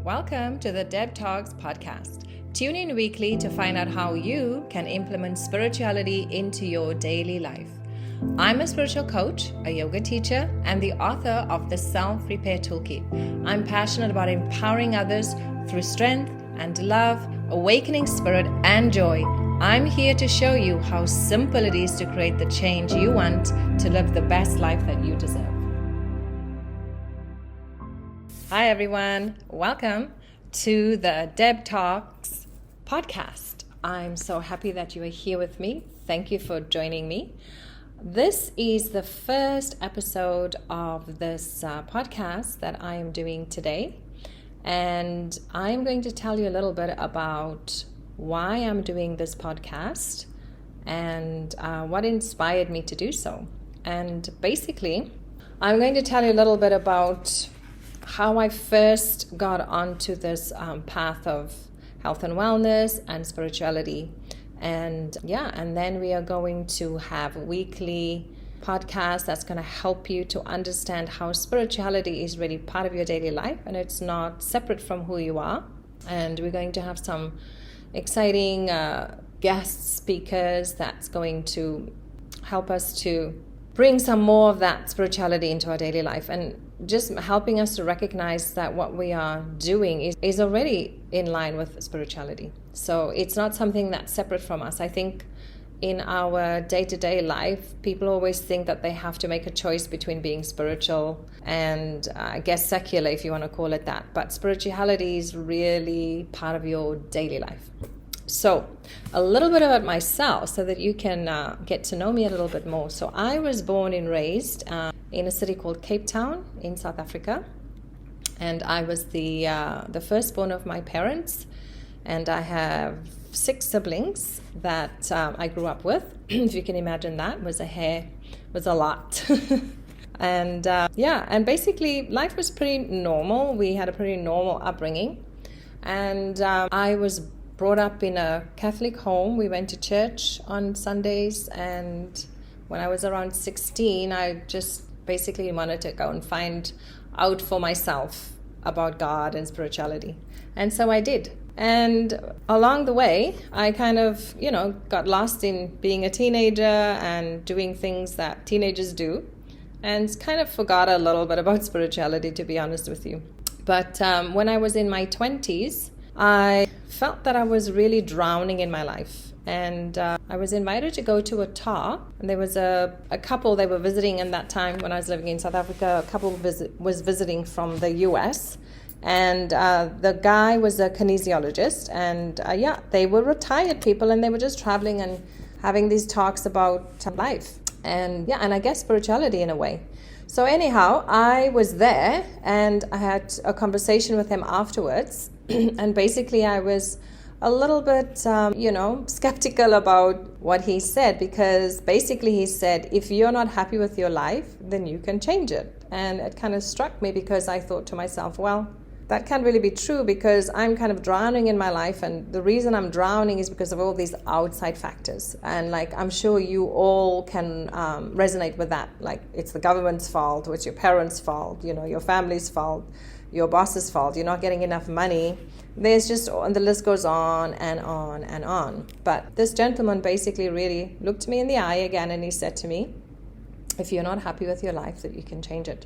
Welcome to the Deb Talks podcast. Tune in weekly to find out how you can implement spirituality into your daily life. I'm a spiritual coach, a yoga teacher, and the author of the Self-Repair Toolkit. I'm passionate about empowering others through strength and love, awakening spirit and joy. I'm here to show you how simple it is to create the change you want to live the best life that you deserve. Hi everyone, welcome to the Deb Talks podcast. I'm so happy that you are here with me. Thank you for joining me. This is the first episode of this podcast that I am doing today, and I'm going to tell you a little bit about why I'm doing this podcast and what inspired me to do so. And basically, I'm going to tell you a little bit about how I first got onto this path of health and wellness and spirituality. And then we are going to have weekly podcasts that's going to help you to understand how spirituality is really part of your daily life and it's not separate from who you are. And we're going to have some exciting guest speakers that's going to help us to bring some more of that spirituality into our daily life and just helping us to recognize that what we are doing is already in line with spirituality. So it's not something that's separate from us. I think in our day-to-day life, people always think that they have to make a choice between being spiritual and I guess secular, if you want to call it that. But spirituality is really part of your daily life. So a little bit about myself so that you can get to know me a little bit more. So I was born and raised in a city called Cape Town in South Africa. And I was the firstborn of my parents. And I have 6 siblings that I grew up with. If you can imagine that, was a lot. And basically life was pretty normal. We had a pretty normal upbringing. And I was brought up in a Catholic home. We went to church on Sundays, and when I was around 16, I just basically wanted to go and find out for myself about God and spirituality. And so I did. And along the way, I kind of, got lost in being a teenager and doing things that teenagers do, and kind of forgot a little bit about spirituality, to be honest with you. But when I was in my 20s, I felt that I was really drowning in my life. And I was invited to go to a talk. And there was a couple they were visiting in that time when I was living in South Africa. A couple was visiting from the US. And the guy was a kinesiologist. And they were retired people. And they were just traveling and having these talks about life. And I guess spirituality in a way. So anyhow, I was there and I had a conversation with him afterwards. And basically I was a little bit, skeptical about what he said, because basically he said, if you're not happy with your life, then you can change it. And it kind of struck me because I thought to myself, well, that can't really be true because I'm kind of drowning in my life. And the reason I'm drowning is because of all these outside factors. And I'm sure you all can resonate with that. Like it's the government's fault, or it's your parents' fault, your family's fault, your boss's fault, you're not getting enough money. There's just, and the list goes on and on and on. But this gentleman basically really looked me in the eye again and he said to me, if you're not happy with your life, that you can change it.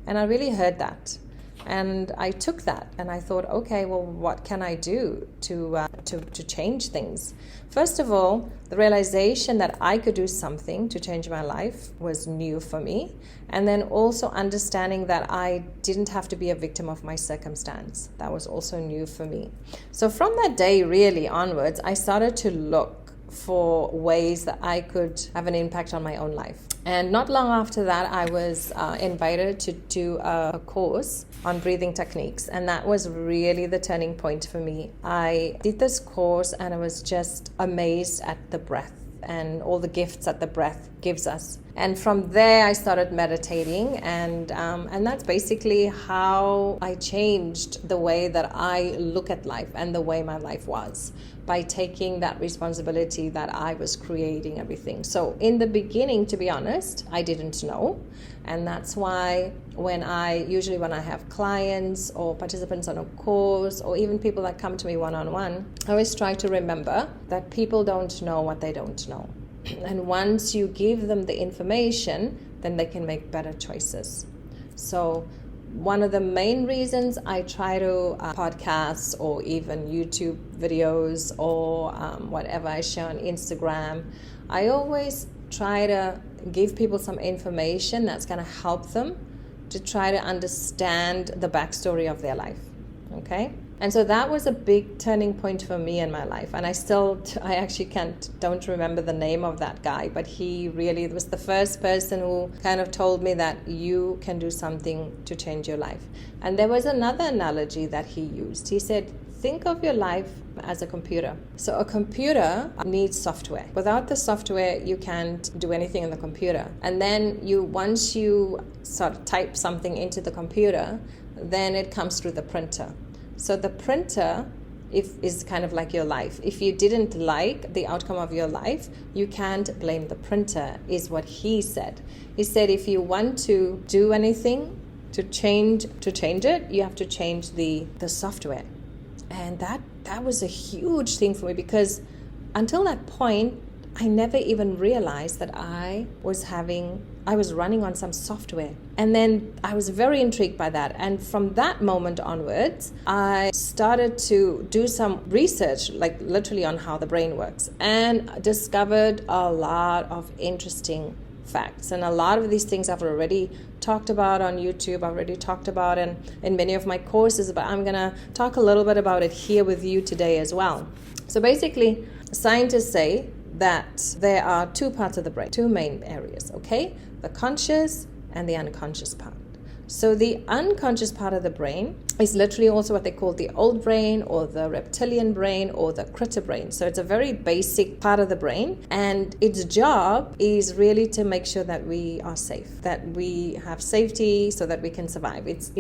And I really heard that. And I took that and I thought, okay, well, what can I do to change things? First of all, the realization that I could do something to change my life was new for me. And then also understanding that I didn't have to be a victim of my circumstance. That was also new for me. So from that day really onwards, I started to look for ways that I could have an impact on my own life. And not long after that, I was invited to do a course on breathing techniques. And that was really the turning point for me. I did this course and I was just amazed at the breath and all the gifts that the breath gives us. And from there, I started meditating, and that's basically how I changed the way that I look at life and the way my life was, by taking that responsibility that I was creating everything. So in the beginning, to be honest, I didn't know. And that's why when I have clients or participants on a course, or even people that come to me one-on-one, I always try to remember that people don't know what they don't know. And once you give them the information, then they can make better choices. So one of the main reasons I try to podcasts or even YouTube videos or whatever I share on Instagram, I always try to give people some information that's going to help them to try to understand the backstory of their life. Okay? And so that was a big turning point for me in my life. And I actually don't remember the name of that guy, but he really was the first person who kind of told me that you can do something to change your life. And there was another analogy that he used. He said, think of your life as a computer. So a computer needs software. Without the software, you can't do anything in the computer. And then once you sort of type something into the computer, then it comes through the printer. So the printer is kind of like your life. If you didn't like the outcome of your life, you can't blame the printer, is what he said. He said if you want to do anything to change it, you have to change the software. And that was a huge thing for me, because until that point, I never even realized that I was running on some software. And then I was very intrigued by that. And from that moment onwards, I started to do some research, like literally on how the brain works, and discovered a lot of interesting facts. And a lot of these things I've already talked about on YouTube, I've already talked about in many of my courses, but I'm going to talk a little bit about it here with you today as well. So basically, scientists say that there are two parts of the brain, two main areas, okay? The conscious and the unconscious part. So the unconscious part of the brain is literally also what they call the old brain, or the reptilian brain, or the critter brain. So it's a very basic part of the brain, and its job is really to make sure that we are safe, that we have safety so that we can survive. It's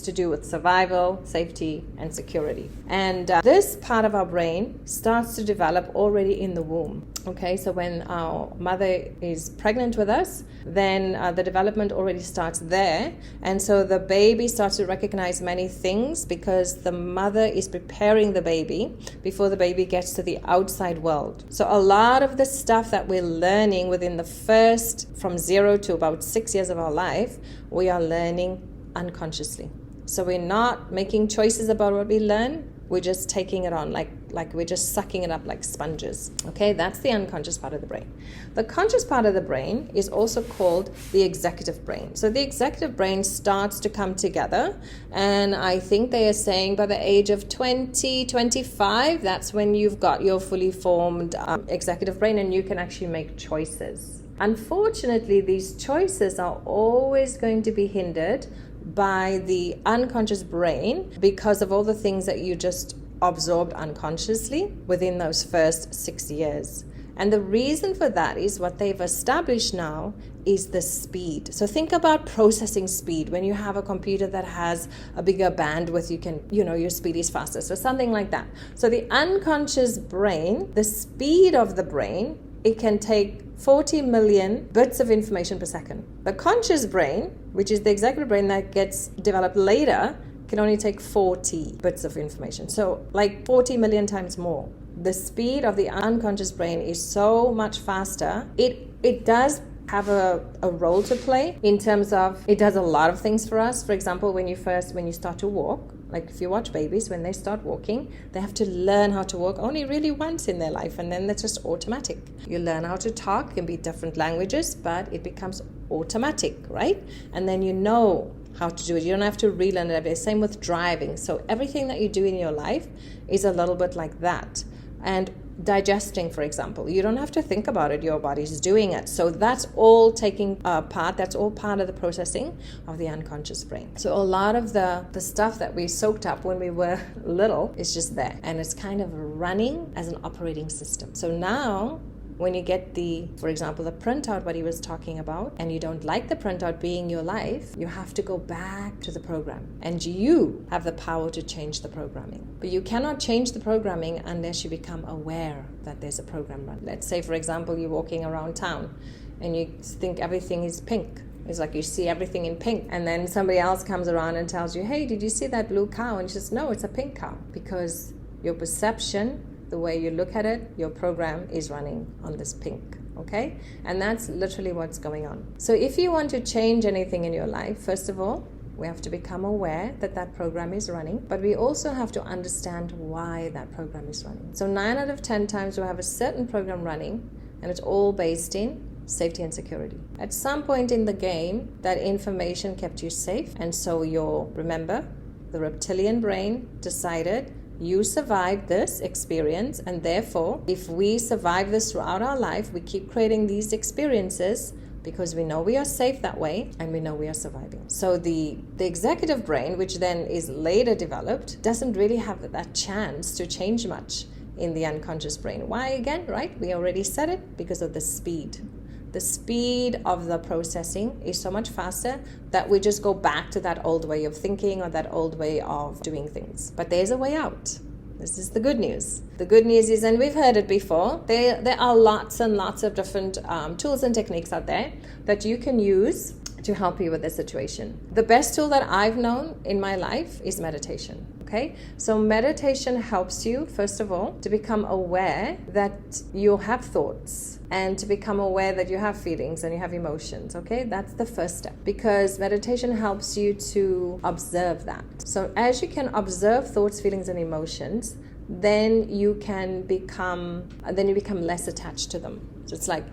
to do with survival, safety, and security. And this part of our brain starts to develop already in the womb. Okay, so when our mother is pregnant with us, then the development already starts there. And so the baby starts to recognize many things, because the mother is preparing the baby before the baby gets to the outside world. So a lot of the stuff that we're learning within the first, from 0 to about 6 years of our life, we are learning unconsciously. So we're not making choices about what we learn. We're just taking it on like we're just sucking it up like sponges. Okay, that's the unconscious part of the brain. The conscious part of the brain is also called the executive brain. So the executive brain starts to come together, and I think they are saying by the age of 20, 25, that's when you've got your fully formed executive brain, and you can actually make choices. Unfortunately, these choices are always going to be hindered by the unconscious brain, because of all the things that you just absorbed unconsciously within those first 6 years. And the reason for that is what they've established now is the speed. So think about processing speed. When you have a computer that has a bigger bandwidth, your speed is faster. So something like that. So the unconscious brain, the speed of the brain, it can take 40 million bits of information per second. The conscious brain, which is the executive brain that gets developed later, can only take 40 bits of information. So like 40 million times more. The speed of the unconscious brain is so much faster. It does have a role to play in terms of, it does a lot of things for us. For example, when you start to walk, like if you watch babies, when they start walking, they have to learn how to walk only really once in their life, and then that's just automatic. You learn how to talk, it can be different languages, but it becomes automatic, right? And then you know how to do it. You don't have to relearn it every day. Same with driving. So everything that you do in your life is a little bit like that. And digesting, for example, you don't have to think about it, your body's doing it. So that's all taking part, that's all part of the processing of the unconscious brain. So a lot of the stuff that we soaked up when we were little is just there, and it's kind of running as an operating system. So now when you get for example, the printout, what he was talking about, and you don't like the printout being your life, you have to go back to the program. And you have the power to change the programming. But you cannot change the programming unless you become aware that there's a program running. Let's say, for example, you're walking around town and you think everything is pink. It's like you see everything in pink, and then somebody else comes around and tells you, hey, did you see that blue cow? And you says, no, it's a pink cow. Because your perception, the way you look at it, your program is running on this pink, okay? And that's literally what's going on. So if you want to change anything in your life, first of all, we have to become aware that that program is running, but we also have to understand why that program is running. So 9 out of 10 times we have a certain program running, and it's all based in safety and security. At some point in the game, that information kept you safe, and so remember, the reptilian brain decided you survived this experience, and therefore, if we survive this throughout our life, we keep creating these experiences because we know we are safe that way and we know we are surviving. So the executive brain, which then is later developed, doesn't really have that chance to change much in the unconscious brain. Why again, right? We already said it, because of the speed. The speed of the processing is so much faster that we just go back to that old way of thinking or that old way of doing things. But there's a way out. This is the good news. The good news is, and we've heard it before, there are lots and lots of different tools and techniques out there that you can use to help you with the situation. The best tool that I've known in my life is meditation. Okay, so meditation helps you, first of all, to become aware that you have thoughts and to become aware that you have feelings and you have emotions. Okay, that's the first step, because meditation helps you to observe that. So as you can observe thoughts, feelings, and emotions, then you become less attached to them. So it's like,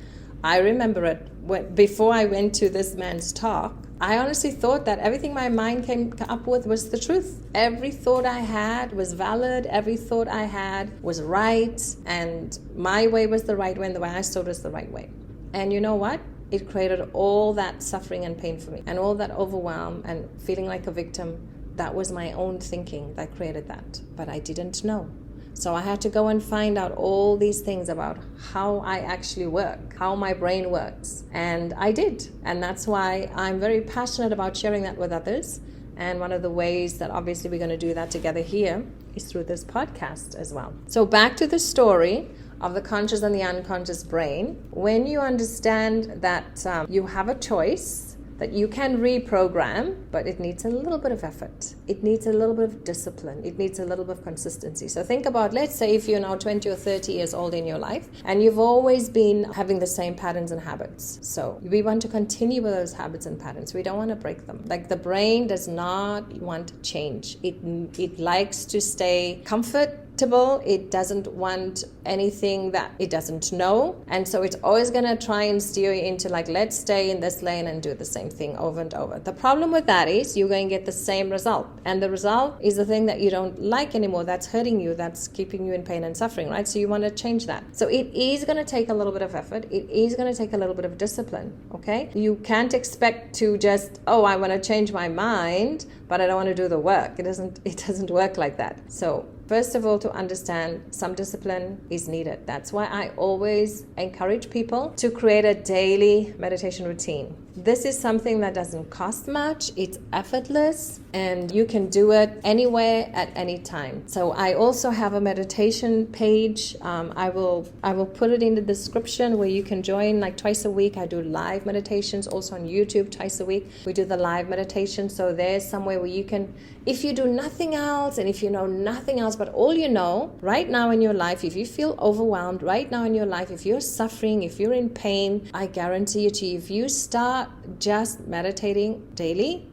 I remember it before I went to this man's talk. I honestly thought that everything my mind came up with was the truth. Every thought I had was valid. Every thought I had was right. And my way was the right way, and the way I saw it was the right way. And you know what? It created all that suffering and pain for me, and all that overwhelm and feeling like a victim. That was my own thinking that created that. But I didn't know. So I had to go and find out all these things about how I actually work, how my brain works. And I did. And that's why I'm very passionate about sharing that with others. And one of the ways that obviously we're going to do that together here is through this podcast as well. So back to the story of the conscious and the unconscious brain. When you understand that you have a choice, that you can reprogram, but it needs a little bit of effort. It needs a little bit of discipline. It needs a little bit of consistency. So think about, let's say if you're now 20 or 30 years old in your life and you've always been having the same patterns and habits. So we want to continue with those habits and patterns. We don't want to break them. Like, the brain does not want change. It likes to stay comfortable. It doesn't want anything that it doesn't know. And so it's always going to try and steer you into, like, let's stay in this lane and do the same thing over and over. The problem with that is you're going to get the same result. And the result is the thing that you don't like anymore. That's hurting you. That's keeping you in pain and suffering, right? So you want to change that. So it is going to take a little bit of effort. It is going to take a little bit of discipline, okay? You can't expect to just, I want to change my mind, but I don't want to do the work. It doesn't work like that. So first of all, to understand, some discipline is needed. That's why I always encourage people to create a daily meditation routine. This is something that doesn't cost much. It's effortless, and you can do it anywhere at any time. So I also have a meditation page. I will put it in the description where you can join, like, twice a week. I do live meditations also on YouTube twice a week. We do the live meditation. So there's somewhere where you can, if you do nothing else and if you know nothing else, but all you know right now in your life, if you feel overwhelmed right now in your life, if you're suffering, if you're in pain, I guarantee you, if you start just meditating daily,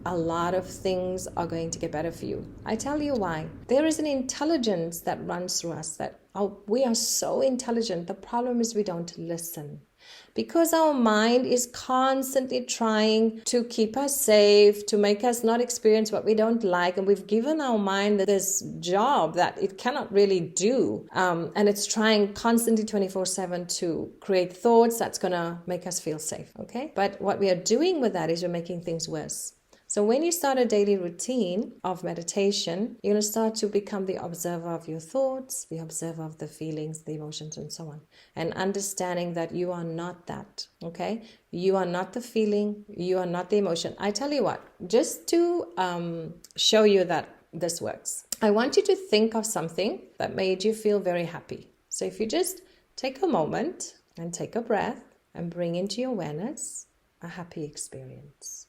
a lot of things are going to get better for you. I tell you why. There is an intelligence that runs through us that we are so intelligent. The problem is we don't listen. Because our mind is constantly trying to keep us safe, to make us not experience what we don't like. And we've given our mind this job that it cannot really do. And it's trying constantly 24/7 to create thoughts that's going to make us feel safe. Okay? But what we are doing with that is we're making things worse. So when you start a daily routine of meditation, you're going to start to become the observer of your thoughts, the observer of the feelings, the emotions, and so on. And understanding that you are not that, okay? You are not the feeling, you are not the emotion. I tell you what, just to show you that this works, I want you to think of something that made you feel very happy. So if you just take a moment and take a breath and bring into your awareness a happy experience.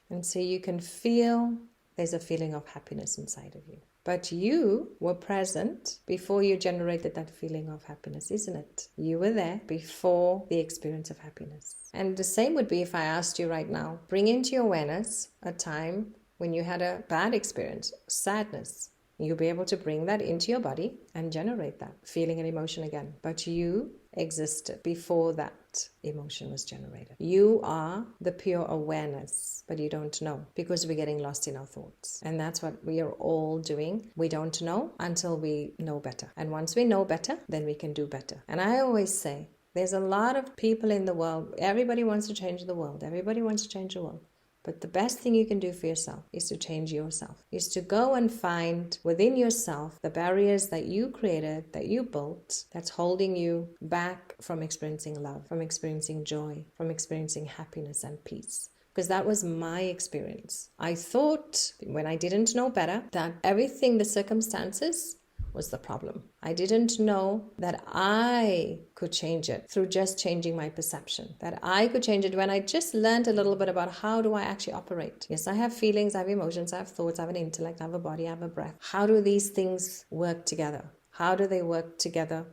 And so you can feel there's a feeling of happiness inside of you. But you were present before you generated that feeling of happiness, isn't it? You were there before the experience of happiness. And the same would be if I asked you right now, bring into your awareness a time when you had a bad experience, sadness. You'll be able to bring that into your body and generate that feeling and emotion again. But you existed before that emotion was generated. You are the pure awareness, but you don't know because we're getting lost in our thoughts. And that's what we are all doing. We don't know until we know better. And once we know better, then we can do better. And I always say, there's a lot of people in the world. Everybody wants to change the world. Everybody wants to change the world. But the best thing you can do for yourself is to change yourself, is to go and find within yourself the barriers that you created, that you built, that's holding you back from experiencing love, from experiencing joy, from experiencing happiness and peace. Because that was my experience. I thought, when I didn't know better, that everything, the circumstances, was the problem. I didn't know that I could change it through just changing my perception, that I could change it when I just learned a little bit about how do I actually operate. Yes, I have feelings, I have emotions, I have thoughts, I have an intellect, I have a body, I have a breath. How do these things work together? How do they work together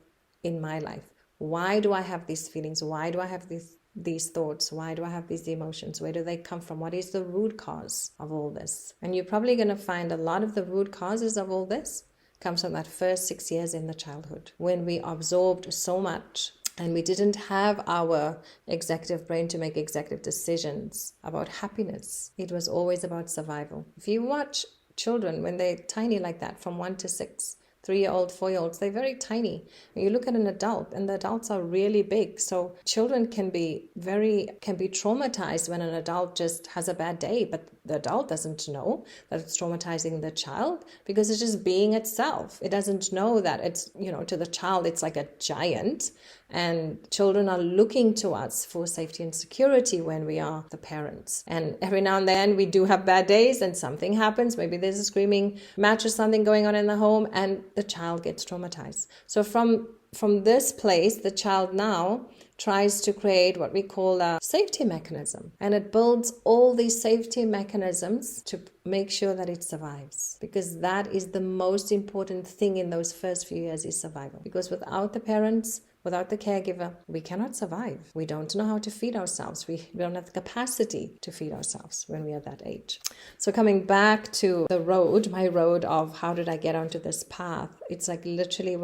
in my life? Why do I have these feelings? Why do I have these thoughts? Why do I have these emotions? Where do they come from? What is the root cause of all this? And you're probably going to find a lot of the root causes of all this comes from that first 6 years in the childhood when we absorbed so much and we didn't have our executive brain to make executive decisions about happiness. It was always about survival. If you watch children when they're tiny like that, from 1 to 6, 3-year-old, 4-year-olds, they're very tiny. When you look at an adult, and the adults are really big. So children can be traumatized when an adult just has a bad day, but the adult doesn't know that it's traumatizing the child because it's just being itself. It doesn't know that it's, to the child, it's like a giant. And children are looking to us for safety and security when we are the parents. And every now and then we do have bad days and something happens. Maybe there's a screaming match or something going on in the home and the child gets traumatized. So from this place, the child now tries to create what we call a safety mechanism. And it builds all these safety mechanisms to make sure that it survives. Because that is the most important thing in those first few years is survival. Because without the parents, without the caregiver, we cannot survive. We don't know how to feed ourselves. We don't have the capacity to feed ourselves when we are that age. So coming back to my road of how did I get onto this path? It's like literally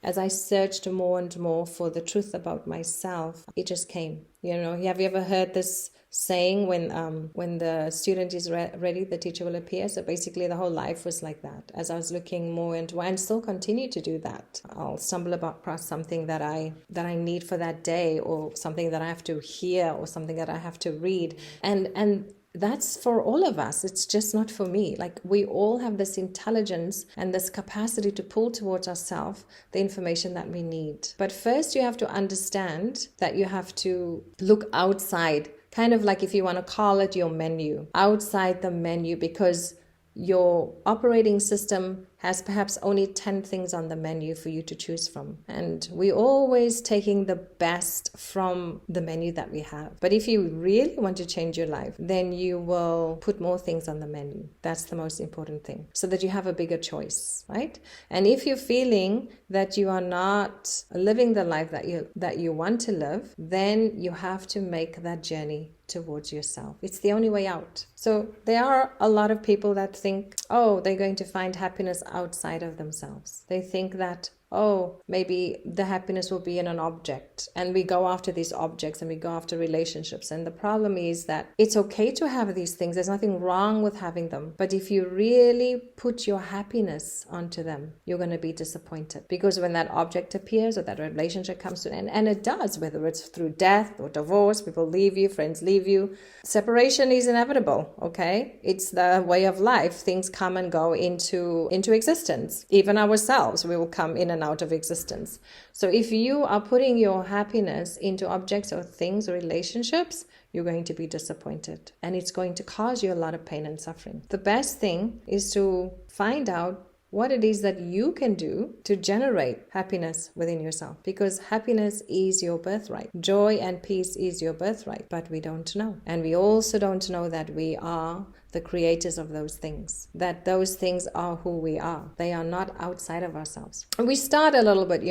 as I searched more and more for the truth about myself, it just came. Have you ever heard this saying, when the student is ready, the teacher will appear? So basically the whole life was like that. As I was looking more into, and still continue to do that, I'll stumble across something that I need for that day, or something that I have to hear, or something that I have to read, and that's for all of us. It's just not for me. Like, we all have this intelligence and this capacity to pull towards ourselves the information that we need. But first you have to understand that you have to look outside, kind of like, if you want to call it, your menu, outside the menu, because your operating system has perhaps only 10 things on the menu for you to choose from. And we're always taking the best from the menu that we have. But if you really want to change your life, then you will put more things on the menu. That's the most important thing, so that you have a bigger choice, right? And if you're feeling that you are not living the life that you want to live, then you have to make that journey towards yourself. It's the only way out. So there are a lot of people that think, they're going to find happiness outside of themselves. They think that oh, maybe the happiness will be in an object, and we go after these objects and we go after relationships. And the problem is that it's okay to have these things. There's nothing wrong with having them. But if you really put your happiness onto them, you're going to be disappointed, because when that object appears or that relationship comes to an end, and it does, whether it's through death or divorce, people leave you, friends leave you, separation is inevitable. Okay, it's the way of life. Things come and go into existence. Even ourselves, we will come in and out of existence. So if you are putting your happiness into objects or things or relationships, you're going to be disappointed, and it's going to cause you a lot of pain and suffering. The best thing is to find out what it is that you can do to generate happiness within yourself, because happiness is your birthright. Joy and peace is your birthright, but we don't know. And we also don't know that we are the creators of those things, that those things are who we are. They are not outside of ourselves. And we start a little bit,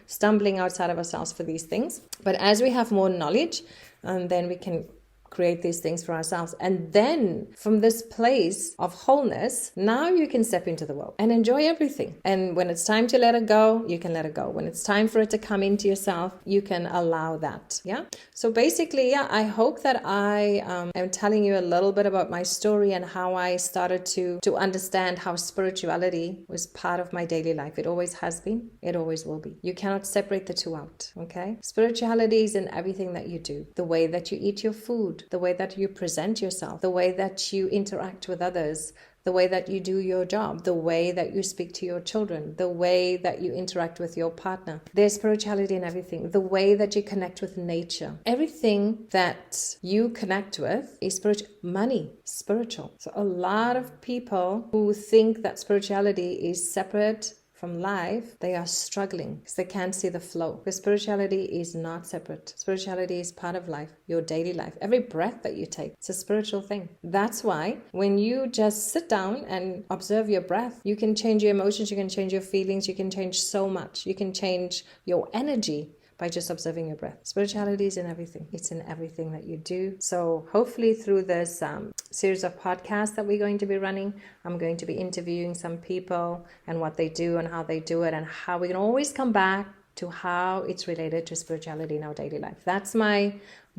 stumbling outside of ourselves for these things. But as we have more knowledge, and then we can create these things for ourselves. And then from this place of wholeness, now you can step into the world and enjoy everything. And when it's time to let it go, you can let it go. When it's time for it to come into yourself, you can allow that. Yeah. So basically, I hope that I am telling you a little bit about my story and how I started to understand how spirituality was part of my daily life. It always has been. It always will be. You cannot separate the two out. Okay. Spirituality is in everything that you do. The way that you eat your food, the way that you present yourself, the way that you interact with others, the way that you do your job, the way that you speak to your children, the way that you interact with your partner. There's spirituality in everything. The way that you connect with nature. Everything that you connect with is spiritual. Money, spiritual. So a lot of people who think that spirituality is separate from life, they are struggling because they can't see the flow. Because spirituality is not separate. Spirituality is part of life, your daily life. Every breath that you take, it's a spiritual thing. That's why when you just sit down and observe your breath, you can change your emotions, you can change your feelings, you can change so much. You can change your energy by just observing your breath. Spirituality is in everything. It's in everything that you do. So hopefully through this series of podcasts that we're going to be running, I'm going to be interviewing some people and what they do and how they do it, and how we can always come back to how it's related to spirituality in our daily life. That's my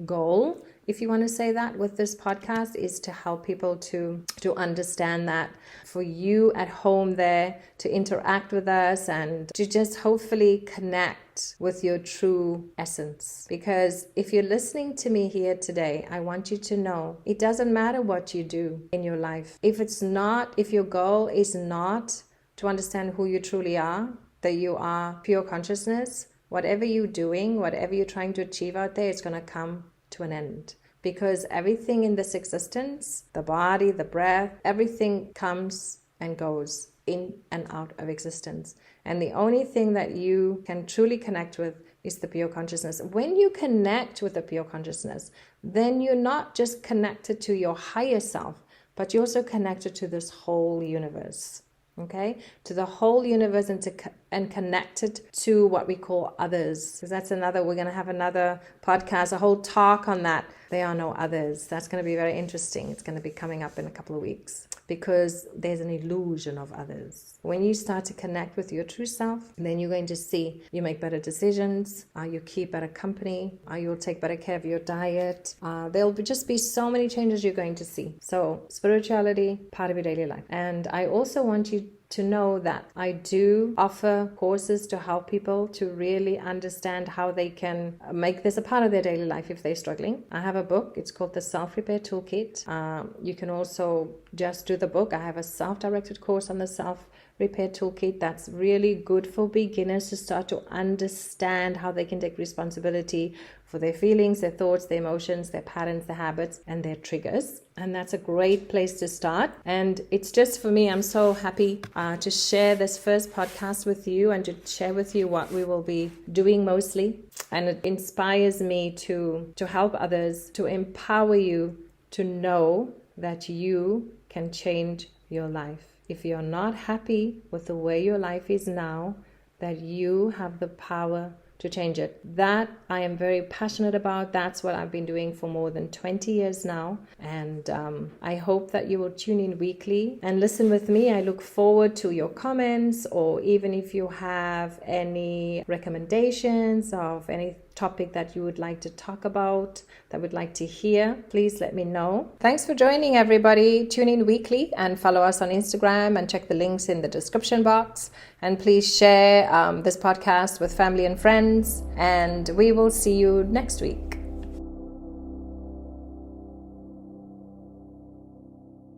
goal, if you want to say that, with this podcast, is to help people to understand that, for you at home there to interact with us and to just hopefully connect with your true essence. Because if you're listening to me here today, I want you to know it doesn't matter what you do in your life. If your goal is not to understand who you truly are, that you are pure consciousness, whatever you're doing, whatever you're trying to achieve out there, it's going to come to an end. Because everything in this existence, the body, the breath, everything comes and goes in and out of existence. And the only thing that you can truly connect with is the pure consciousness. When you connect with the pure consciousness, then you're not just connected to your higher self, but you're also connected to this whole universe. Okay, to the whole universe, and connected to what we call others. Because that's we're going to have another podcast, a whole talk on that. There are no others. That's going to be very interesting. It's going to be coming up in a couple of weeks, because there's an illusion of others. When you start to connect with your true self, then you're going to see you make better decisions, you keep better company, you'll take better care of your diet. There'll just be so many changes you're going to see. So spirituality, part of your daily life. And I also want you to know that I do offer courses to help people to really understand how they can make this a part of their daily life if they're struggling. I have a book. It's called the Self-Repair Toolkit. You can also just do the book. I have a self-directed course on the Self-Repair Toolkit that's really good for beginners to start to understand how they can take responsibility for their feelings, their thoughts, their emotions, their patterns, their habits, and their triggers. And that's a great place to start. And it's just, for me, I'm so happy to share this first podcast with you and to share with you what we will be doing mostly. And it inspires me to help others, to empower you to know that you can change your life. If you're not happy with the way your life is now, that you have the power to change it. That I am very passionate about. That's what I've been doing for more than 20 years now. And I hope that you will tune in weekly and listen with me. I look forward to your comments, or even if you have any recommendations of any topic that you would like to talk about, that would like to hear, please let me know. Thanks for joining, everybody. Tune in weekly and follow us on Instagram and check the links in the description box. And please share this podcast with family and friends. And we will see you next week.